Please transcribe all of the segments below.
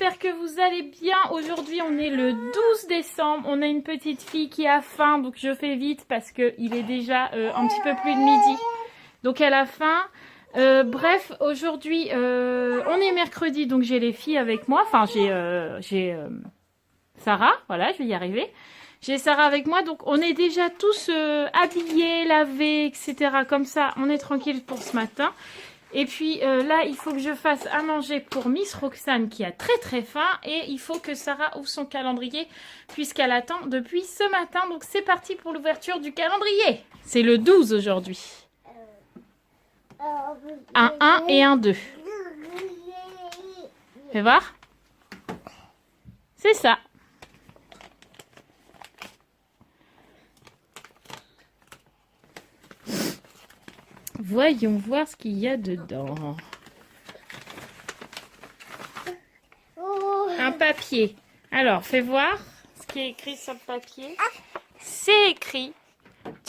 j'espère que vous allez bien. Aujourd'hui, on est le 12 décembre. On a une petite fille qui a faim, donc je fais vite parce qu'il est déjà un petit peu plus de midi. Donc elle a faim. Bref, aujourd'hui, on est mercredi, donc j'ai les filles avec moi. Enfin, j'ai Sarah, voilà, je vais y arriver. J'ai Sarah avec moi, donc on est déjà tous habillés, lavés, etc. Comme ça, on est tranquille pour ce matin. Et puis là, il faut que je fasse à manger pour Miss Roxane qui a très très faim. Et il faut que Sarah ouvre son calendrier puisqu'elle attend depuis ce matin. Donc c'est parti pour l'ouverture du calendrier. C'est le 12 aujourd'hui. Un 1 et un 2. Fais voir. C'est ça. Voyons voir ce qu'il y a dedans. Un papier. Alors, fais voir ce qui est écrit sur le papier. C'est écrit: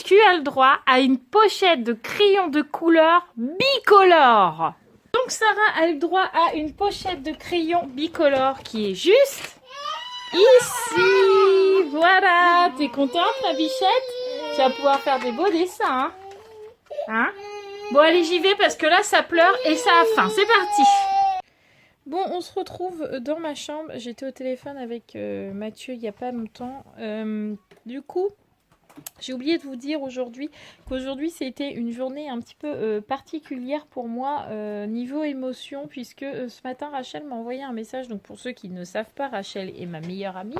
tu as le droit à une pochette de crayons de couleur bicolore. Donc, Sarah a le droit à une pochette de crayons bicolore qui est juste ici. Voilà. T'es contente, ma bichette? Tu vas pouvoir faire des beaux dessins, hein? Bon, allez, j'y vais parce que là, ça pleure et ça a faim. C'est parti! Bon, on se retrouve dans ma chambre. J'étais au téléphone avec Mathieu il n'y a pas longtemps. Du coup, j'ai oublié de vous dire qu'aujourd'hui, c'était une journée un petit peu particulière pour moi niveau émotion, puisque ce matin, Rachel m'a envoyé un message. Donc, pour ceux qui ne savent pas, Rachel est ma meilleure amie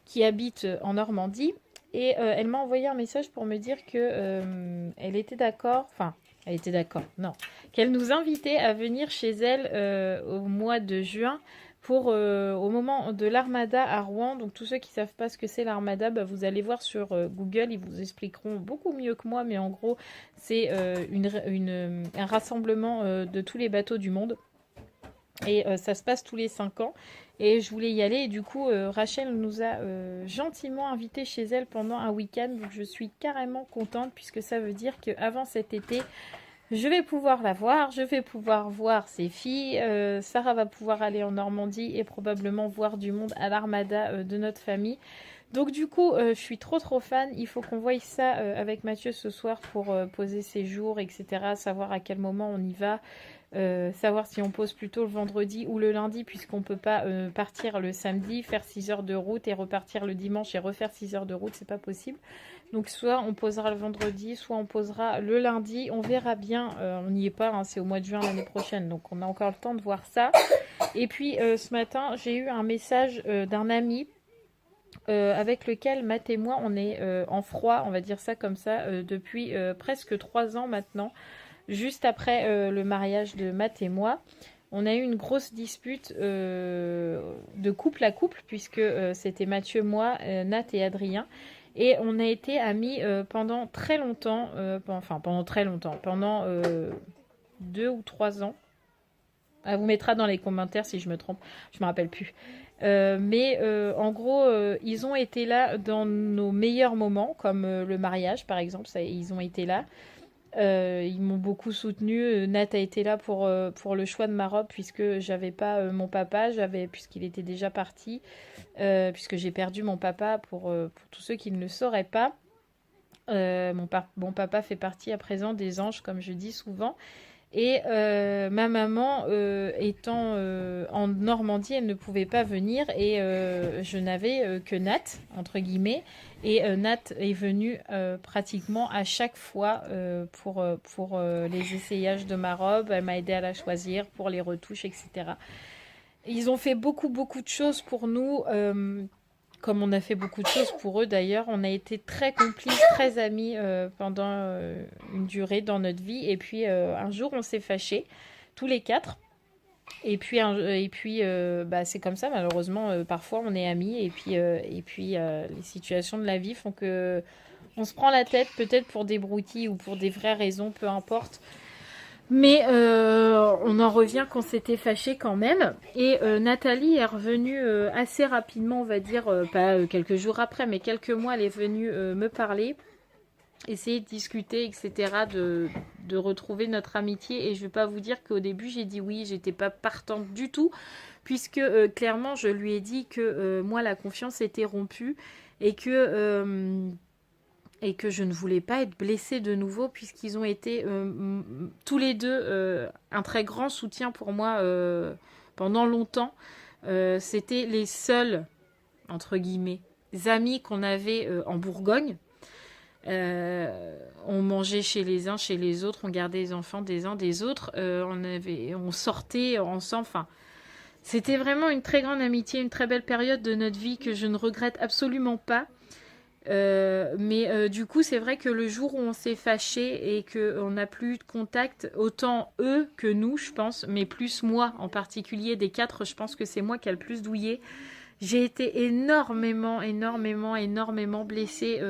qui habite en Normandie. Et elle m'a envoyé un message pour me dire que elle était d'accord, elle était d'accord, non, qu'elle nous invitait à venir chez elle au mois de juin pour au moment de l'Armada à Rouen. Donc tous ceux qui ne savent pas ce que c'est l'Armada, vous allez voir sur Google, ils vous expliqueront beaucoup mieux que moi, mais en gros c'est un rassemblement de tous les bateaux du monde. Et ça se passe tous les 5 ans. Et je voulais y aller. Et du coup, Rachel nous a gentiment invités chez elle pendant un week-end. Donc je suis carrément contente puisque ça veut dire qu'avant cet été, je vais pouvoir la voir. Je vais pouvoir voir ses filles. Sarah va pouvoir aller en Normandie et probablement voir du monde à l'Armada de notre famille. Donc du coup, je suis trop fan. Il faut qu'on voie ça avec Mathieu ce soir pour poser ses jours, etc. Savoir à quel moment on y va. Savoir si on pose plutôt le vendredi ou le lundi, puisqu'on ne peut pas partir le samedi, faire 6 heures de route et repartir le dimanche et refaire 6 heures de route, c'est pas possible. Donc soit on posera le vendredi, soit on posera le lundi, on verra bien. On n'y est pas, hein, c'est au mois de juin l'année prochaine, donc on a encore le temps de voir ça. Et puis ce matin, j'ai eu un message d'un ami avec lequel Matt et moi, on est en froid, on va dire ça comme ça, depuis presque 3 ans maintenant. Juste après le mariage de Matt et moi, on a eu une grosse dispute de couple à couple, puisque c'était Mathieu, moi, Nat et Adrien. Et on a été amis pendant très longtemps, pendant 2 ou 3 ans. Elle vous mettra dans les commentaires si je me trompe, je me rappelle plus. Mais en gros, ils ont été là dans nos meilleurs moments, comme le mariage par exemple, ils ont été là. Ils m'ont beaucoup soutenu. Nat a été là pour le choix de ma robe puisque j'avais pas mon papa, puisqu'il était déjà parti, puisque j'ai perdu mon papa pour tous ceux qui ne le sauraient pas. Mon papa fait partie à présent des anges, comme je dis souvent. Et ma maman étant en Normandie, elle ne pouvait pas venir et je n'avais que Nat, entre guillemets. Et Nat est venu pratiquement à chaque fois pour les essayages de ma robe. Elle m'a aidé à la choisir, pour les retouches, etc. Ils ont fait beaucoup de choses pour nous. Comme on a fait beaucoup de choses pour eux d'ailleurs, on a été très complices, très amis pendant une durée dans notre vie. Et puis un jour, on s'est fâchés, tous les 4. Et puis c'est comme ça, malheureusement, parfois on est amis. Et puis les situations de la vie font que on se prend la tête, peut-être pour des broutilles ou pour des vraies raisons, peu importe. Mais on en revient qu'on s'était fâché quand même. Et Nathalie est revenue assez rapidement, on va dire, pas quelques jours après, mais quelques mois, elle est venue me parler, essayer de discuter, etc., de retrouver notre amitié. Et je ne vais pas vous dire qu'au début, j'ai dit oui, j'étais pas partante du tout. puisque clairement je lui ai dit que moi la confiance était rompue et que je ne voulais pas être blessée de nouveau, puisqu'ils ont été tous les deux un très grand soutien pour moi pendant longtemps. C'était les seuls, entre guillemets, amis qu'on avait en Bourgogne. On mangeait chez les uns, chez les autres, on gardait les enfants des uns des autres, on sortait ensemble, enfin, c'était vraiment une très grande amitié, une très belle période de notre vie que je ne regrette absolument pas. Mais du coup, c'est vrai que le jour où on s'est fâché et qu'on n'a plus eu de contact, autant eux que nous, je pense, mais plus moi en particulier, des quatre, je pense que c'est moi qui a le plus douillé. J'ai été énormément blessée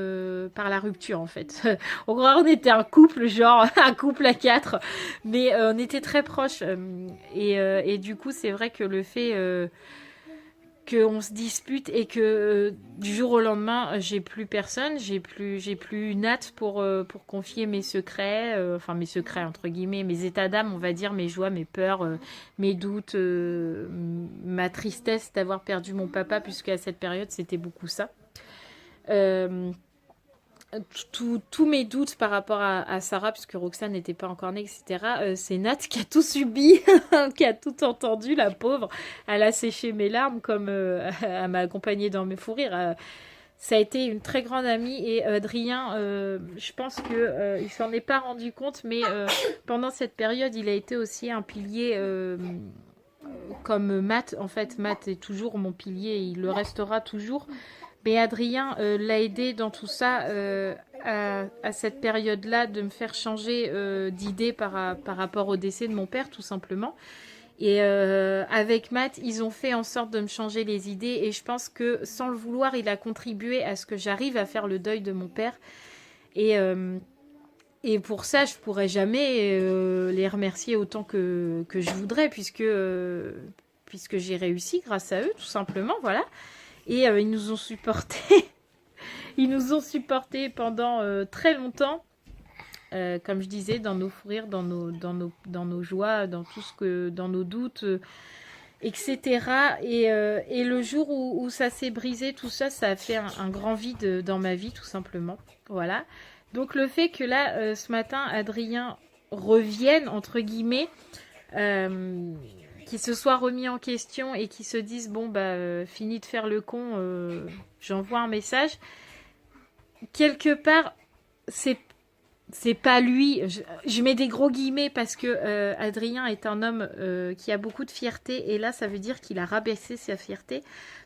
par la rupture, en fait. On était un couple, genre un couple à quatre, mais on était très proches. Et du coup, c'est vrai que le fait qu'on se dispute et que du jour au lendemain, j'ai plus personne, j'ai plus Nat pour confier mes secrets, enfin mes secrets entre guillemets, mes états d'âme, on va dire, mes joies, mes peurs, mes doutes, ma tristesse d'avoir perdu mon papa, puisque à cette période, c'était beaucoup ça. Tous mes doutes par rapport à Sarah, puisque Roxane n'était pas encore née, etc., c'est Nat qui a tout subi, qui a tout entendu, la pauvre. Elle a séché mes larmes comme elle m'a accompagnée dans mes fous rires. Ça a été une très grande amie, et Adrien, je pense qu'il il s'en est pas rendu compte, mais pendant cette période, il a été aussi un pilier comme Matt. En fait, Matt est toujours mon pilier, et il le restera toujours. Mais Adrien l'a aidé dans tout ça à cette période-là, de me faire changer d'idée par rapport au décès de mon père, tout simplement. Et avec Matt, ils ont fait en sorte de me changer les idées. Et je pense que sans le vouloir, il a contribué à ce que j'arrive à faire le deuil de mon père. Et pour ça, je pourrais jamais les remercier autant que je voudrais, puisque j'ai réussi grâce à eux, tout simplement, voilà. Et ils nous ont supportés. Ils nous ont supportés pendant très longtemps. Comme je disais, dans nos fous rires, dans nos joies, dans tout dans nos doutes, etc. Et le jour où ça s'est brisé, tout ça, ça a fait un grand vide dans ma vie, tout simplement. Voilà. Donc le fait que là, ce matin, Adrien revienne, entre guillemets, qui se soit remis en question et qui se disent bon bah fini de faire le con, j'envoie un message. Quelque part, c'est pas lui. Je mets des gros guillemets parce que Adrien est un homme qui a beaucoup de fierté, et là ça veut dire qu'il a rabaissé sa fierté.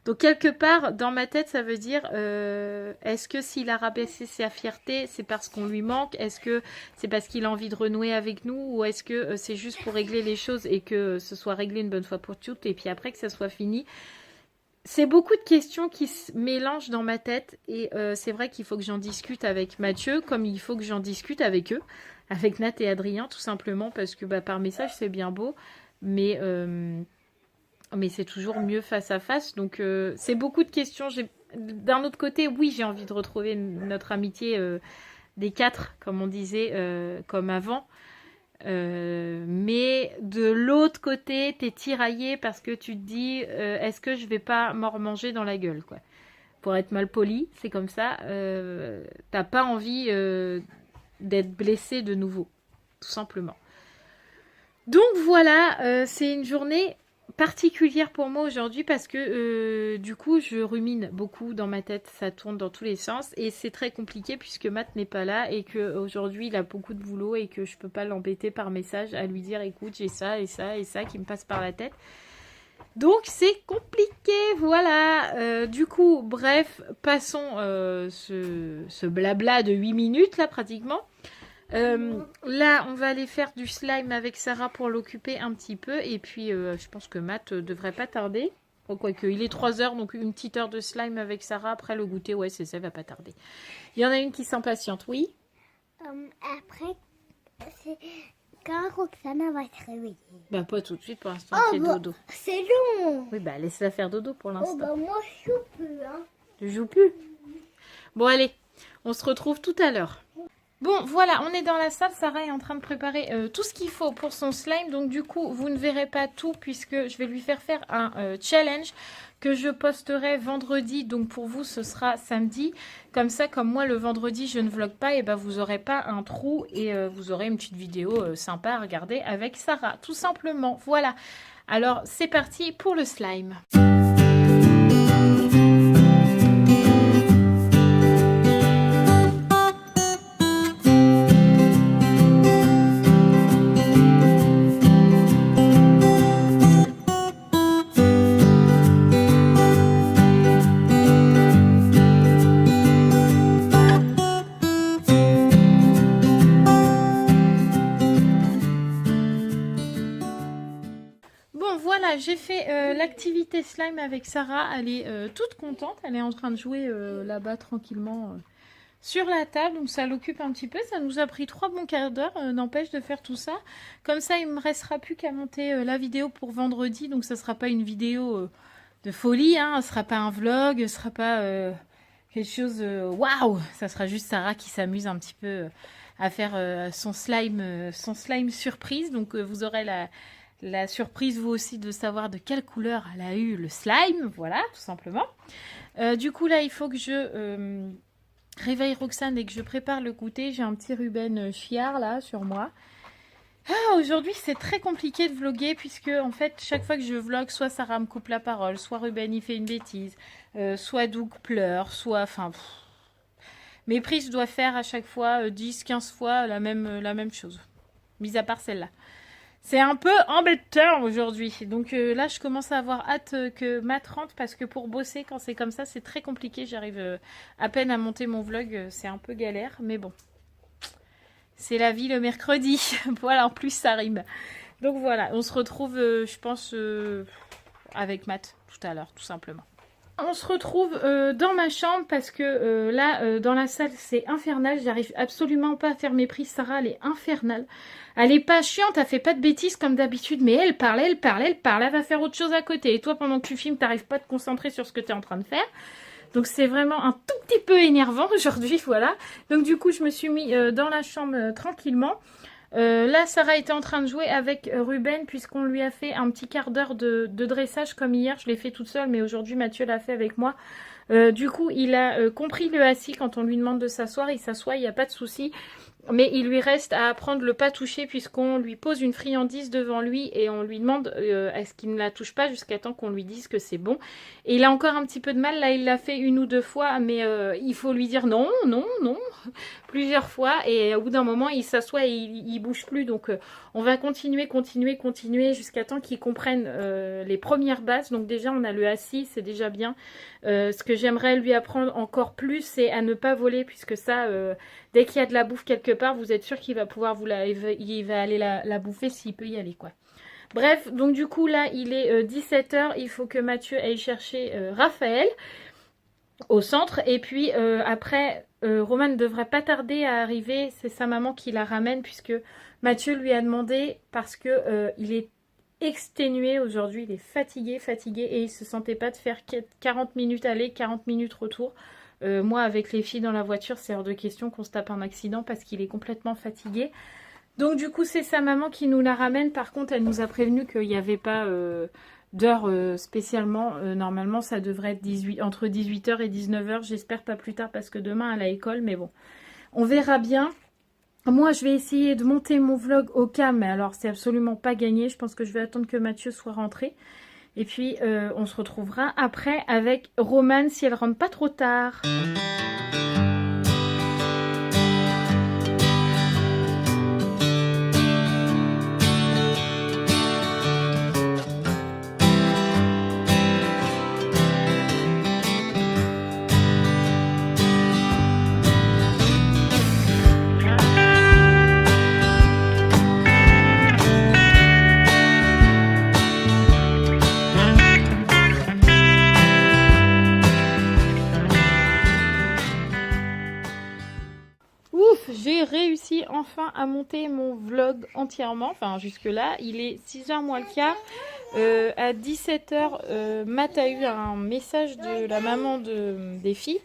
Donc quelque part dans ma tête ça veut dire est-ce que s'il a rabaissé sa fierté, c'est parce qu'on lui manque? Est-ce que c'est parce qu'il a envie de renouer avec nous, ou est-ce que c'est juste pour régler les choses et que ce soit réglé une bonne fois pour toutes, et puis après que ça soit fini? C'est beaucoup de questions qui se mélangent dans ma tête, et c'est vrai qu'il faut que j'en discute avec Mathieu, comme il faut que j'en discute avec eux, avec Nat et Adrien, tout simplement, parce que bah, par message c'est bien beau, mais c'est toujours mieux face à face. Donc c'est beaucoup de questions. D'un autre côté, oui, j'ai envie de retrouver notre amitié des quatre, comme on disait, comme avant. Mais de l'autre côté, t'es tiraillé parce que tu te dis est-ce que je vais pas m'en remanger dans la gueule, quoi. Pour être mal poli, c'est comme ça. T'as pas envie d'être blessé de nouveau, tout simplement. Donc voilà, c'est une journée particulière pour moi aujourd'hui parce que du coup je rumine beaucoup dans ma tête, ça tourne dans tous les sens, et c'est très compliqué puisque Matt n'est pas là et qu'aujourd'hui il a beaucoup de boulot et que je peux pas l'embêter par message à lui dire écoute j'ai ça et ça et ça qui me passe par la tête. Donc c'est compliqué, voilà. Du coup, bref, passons ce blabla de 8 minutes là pratiquement. Là, on va aller faire du slime avec Sarah pour l'occuper un petit peu. Et puis, je pense que Matt devrait pas tarder. Oh, quoique, il est 3h, donc une petite heure de slime avec Sarah. Après le goûter, ouais, c'est ça, va pas tarder. Il y en a une qui s'impatiente, oui. Après, c'est quand Roxana va se réveiller. Bah, pas tout de suite, pour l'instant, c'est dodo. C'est long. Oui, bah, laisse-la faire dodo pour l'instant. Oh, bah, moi, je joue plus, hein. Tu joues plus? Bon, allez, on se retrouve tout à l'heure. Bon, voilà, on est dans la salle. Sarah est en train de préparer tout ce qu'il faut pour son slime. Donc, du coup, vous ne verrez pas tout puisque je vais lui faire un challenge que je posterai vendredi. Donc, pour vous, ce sera samedi. Comme ça, comme moi, le vendredi, je ne vlog pas. Et ben, vous n'aurez pas un trou et vous aurez une petite vidéo sympa à regarder avec Sarah. Tout simplement. Voilà. Alors, c'est parti pour le slime. Voilà, j'ai fait l'activité slime avec Sarah. Elle est toute contente. Elle est en train de jouer là-bas tranquillement sur la table. Donc ça l'occupe un petit peu. Ça nous a pris 3 bons quarts d'heure, n'empêche, de faire tout ça. Comme ça, il ne me restera plus qu'à monter la vidéo pour vendredi. Donc ça ne sera pas une vidéo de folie. Hein. Ce ne sera pas un vlog. Ce ne sera pas quelque chose... Waouh. Ça sera juste Sarah qui s'amuse un petit peu à faire son slime surprise. Donc vous aurez la surprise, vous aussi, de savoir de quelle couleur elle a eu le slime. Voilà, tout simplement. Du coup, là, il faut que je réveille Roxane et que je prépare le goûter. J'ai un petit Ruben chiard, là, sur moi. Aujourd'hui, c'est très compliqué de vlogger puisque, en fait, chaque fois que je vlog, soit Sarah me coupe la parole, soit Ruben, il fait une bêtise, soit Doug pleure, soit... Enfin... Mes prises, je dois faire à chaque fois 10-15 fois la même chose. Mis à part celle-là. C'est un peu embêtant aujourd'hui. Donc là, je commence à avoir hâte que Matt rentre parce que pour bosser, quand c'est comme ça, c'est très compliqué. J'arrive à peine à monter mon vlog. C'est un peu galère, mais bon. C'est la vie le mercredi. Voilà, en plus, ça rime. Donc voilà, on se retrouve, je pense, avec Matt tout à l'heure, tout simplement. On se retrouve dans ma chambre parce que là, dans la salle, c'est infernal. J'arrive absolument pas à faire mes prises. Sarah, elle est infernale. Elle est pas chiante, elle fait pas de bêtises comme d'habitude, mais elle parle. Elle va faire autre chose à côté. Et toi, pendant que tu filmes, t'arrives pas à te concentrer sur ce que tu es en train de faire. Donc c'est vraiment un tout petit peu énervant aujourd'hui, voilà. Donc du coup, je me suis mis dans la chambre tranquillement. Là, Sarah était en train de jouer avec Ruben puisqu'on lui a fait un petit quart d'heure de dressage comme hier. Je l'ai fait toute seule, mais aujourd'hui, Mathieu l'a fait avec moi. Du coup, il a compris le assis. Quand on lui demande de s'asseoir, il s'assoit, il n'y a pas de souci. Mais il lui reste à apprendre le pas toucher puisqu'on lui pose une friandise devant lui et on lui demande est-ce qu'il ne la touche pas jusqu'à temps qu'on lui dise que c'est bon. Et il a encore un petit peu de mal. Là, il l'a fait 1 ou 2 fois, mais il faut lui dire non, plusieurs fois. Et au bout d'un moment, il s'assoit et il bouge plus. Donc, on va continuer jusqu'à temps qu'il comprenne les premières bases. Donc déjà, on a le assis, c'est déjà bien. Ce que j'aimerais lui apprendre encore plus, c'est à ne pas voler puisque ça, dès qu'il y a de la bouffe quelque part, vous êtes sûr qu'il va pouvoir il va aller la bouffer s'il peut y aller, quoi. Bref, donc du coup là il est 17 h, il faut que Mathieu aille chercher Raphaël au centre et puis après Roman ne devrait pas tarder à arriver, c'est sa maman qui la ramène puisque Mathieu lui a demandé parce que il est exténué aujourd'hui, il est fatigué et il se sentait pas de faire 40 minutes aller, 40 minutes retour. Moi, avec les filles dans la voiture, c'est hors de question qu'on se tape un accident parce qu'il est complètement fatigué. Donc, du coup, c'est sa maman qui nous la ramène. Par contre, elle nous a prévenu qu'il n'y avait pas d'heure spécialement. Normalement, ça devrait être entre 18 h et 19 h. J'espère pas plus tard parce que demain, elle a école. Mais bon, on verra bien. Moi, je vais essayer de monter mon vlog au calme. Mais alors, c'est absolument pas gagné. Je pense que je vais attendre que Mathieu soit rentré. Et puis, on se retrouvera après avec Romane si elle rentre pas trop tard. J'ai réussi enfin à monter mon vlog entièrement, enfin jusque là, il est 6 h moins le quart, à 17 h, Matt a eu un message de la maman des filles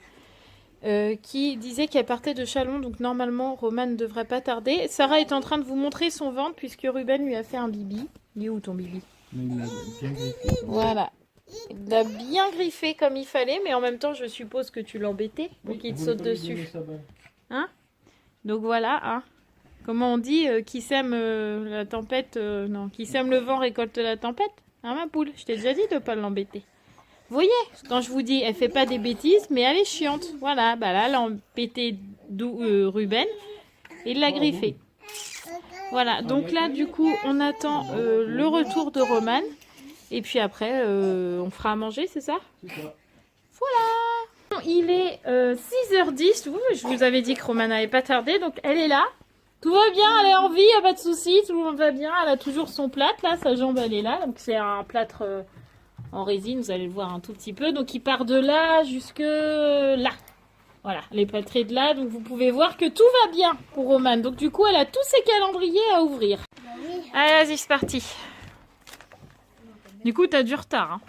qui disait qu'elle partait de Chalon, donc normalement Roman ne devrait pas tarder. Sarah est en train de vous montrer son ventre puisque Ruben lui a fait un bibi. Il est où ton bibi? Mais il l'a bien griffé. Voilà. Il l'a bien griffé comme il fallait, mais en même temps je suppose que tu l'embêtais pour qu'il te saute dessus. Hein? Donc voilà, hein. Comment on dit, qui sème la tempête, non, qui sème le vent récolte la tempête. Hein ma poule, je t'ai déjà dit de ne pas l'embêter. Vous voyez, quand je vous dis, elle fait pas des bêtises, mais elle est chiante. Voilà, bah là, elle a embêté Ruben et il l'a griffé. Voilà, donc là, du coup, on attend le retour de Roman. Et puis après, on fera à manger, c'est ça? C'est ça. Voilà. Il est 6h10. Je vous avais dit que Roman n'avait pas tardé, donc elle est là. Tout va bien, elle est en vie, y a pas de souci, tout le monde va bien. Elle a toujours son plâtre, là, sa jambe, elle est là. Donc c'est un plâtre en résine, vous allez le voir un tout petit peu. Donc il part de là jusque là. Voilà, elle est plâtrée de là, donc vous pouvez voir que tout va bien pour Roman. Donc du coup, elle a tous ses calendriers à ouvrir. Allez, vas-y, c'est parti. Du coup, t'as du retard, hein.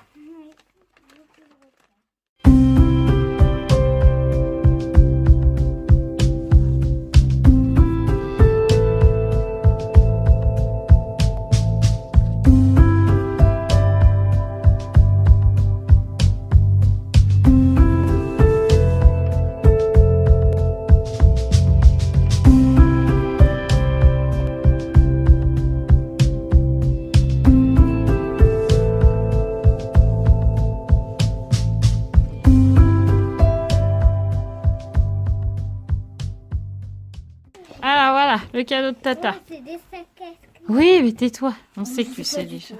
Ah voilà, le cadeau de Tata. Moi, c'est des sacs à ski. Oui, mais tais-toi, on sait que tu sais déjà.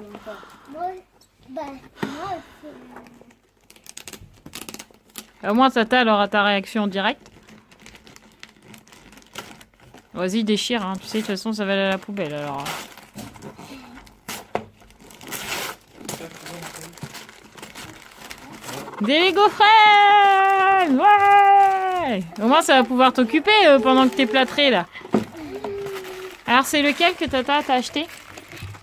Moi, moi Au moins Tata, elle aura ta réaction en direct. Vas-y, déchire, hein. Tu sais, de toute façon, ça va aller à la poubelle alors. Des Lego Friends! Ouais! Au moins, ça va pouvoir t'occuper pendant que t'es plâtré là. Alors, c'est lequel que Tata t'a acheté?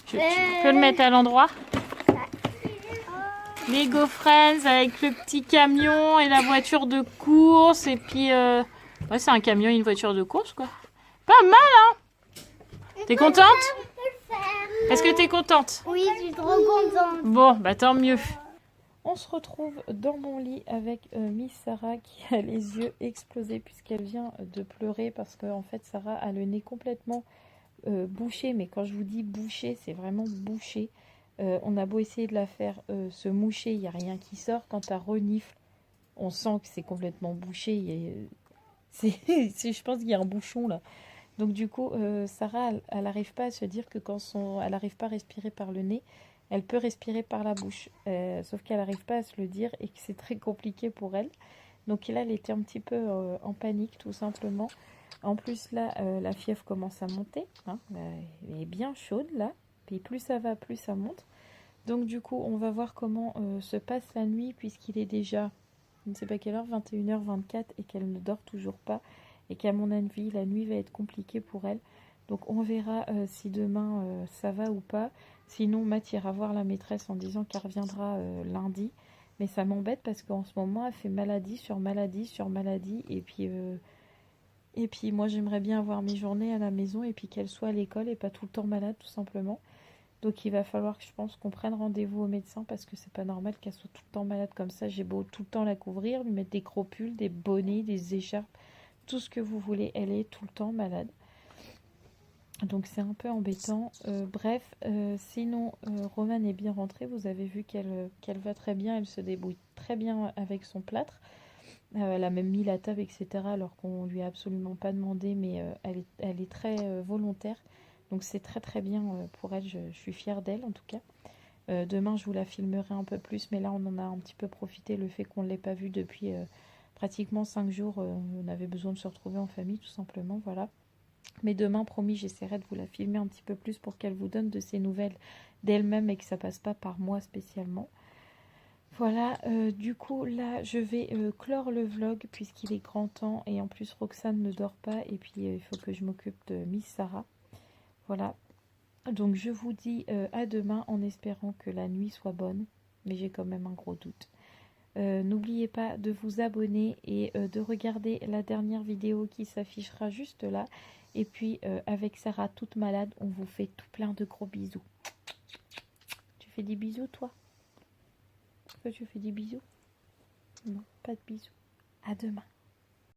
Tu peux le mettre à l'endroit? Lego Friends avec le petit camion et la voiture de course. Et puis, ouais, c'est un camion et une voiture de course, quoi. Pas mal, hein? T'es contente? Est-ce que t'es contente? Oui, je suis trop contente. Bon, bah tant mieux. On se retrouve dans mon lit avec Miss Sarah qui a les yeux explosés puisqu'elle vient de pleurer parce que en fait Sarah a le nez complètement bouché. Mais quand je vous dis bouché, c'est vraiment bouché. On a beau essayer de la faire se moucher, il n'y a rien qui sort. Quand elle renifle, on sent que c'est complètement bouché. Je pense qu'il y a un bouchon là. Donc du coup, Sarah, elle n'arrive pas à se dire que quand elle n'arrive pas à respirer par le nez, elle peut respirer par la bouche. Sauf qu'elle n'arrive pas à se le dire et que c'est très compliqué pour elle. Donc là, elle était un petit peu en panique tout simplement. En plus là, la fièvre commence à monter. Hein. Elle est bien chaude là. Puis plus ça va, plus ça monte. Donc du coup, on va voir comment se passe la nuit puisqu'il est déjà, je ne sais pas quelle heure, 21h24 et qu'elle ne dort toujours pas. Et qu'à mon avis, la nuit va être compliquée pour elle. Donc on verra si demain ça va ou pas. Sinon, Math ira voir la maîtresse en disant qu'elle reviendra lundi. Mais ça m'embête parce qu'en ce moment, elle fait maladie sur maladie sur maladie. Et puis moi, j'aimerais bien avoir mes journées à la maison et puis qu'elle soit à l'école et pas tout le temps malade, tout simplement. Donc il va falloir que je pense qu'on prenne rendez-vous au médecin parce que c'est pas normal qu'elle soit tout le temps malade comme ça. J'ai beau tout le temps la couvrir, lui mettre des gros pulls, des bonnets, des écharpes, tout ce que vous voulez. Elle est tout le temps malade. Donc c'est un peu embêtant. Bref, sinon Romane est bien rentrée. Vous avez vu qu'elle va très bien. Elle se débrouille très bien avec son plâtre. Elle a même mis la table, etc. Alors qu'on lui a absolument pas demandé. Mais elle est très volontaire. Donc c'est très très bien pour elle. Je suis fière d'elle en tout cas. Demain je vous la filmerai un peu plus. Mais là on en a un petit peu profité. Le fait qu'on ne l'ait pas vue depuis pratiquement 5 jours. On avait besoin de se retrouver en famille tout simplement. Voilà. Mais demain, promis, j'essaierai de vous la filmer un petit peu plus pour qu'elle vous donne de ses nouvelles d'elle-même et que ça passe pas par moi spécialement. Voilà, du coup, là, je vais clore le vlog puisqu'il est grand temps et en plus, Roxane ne dort pas et puis il faut que je m'occupe de Miss Sarah. Voilà, donc je vous dis à demain en espérant que la nuit soit bonne, mais j'ai quand même un gros doute. N'oubliez pas de vous abonner et de regarder la dernière vidéo qui s'affichera juste là. Et puis avec Sarah toute malade, on vous fait tout plein de gros bisous. Tu fais des bisous toi? Toi tu fais des bisous? Non, pas de bisous. À demain.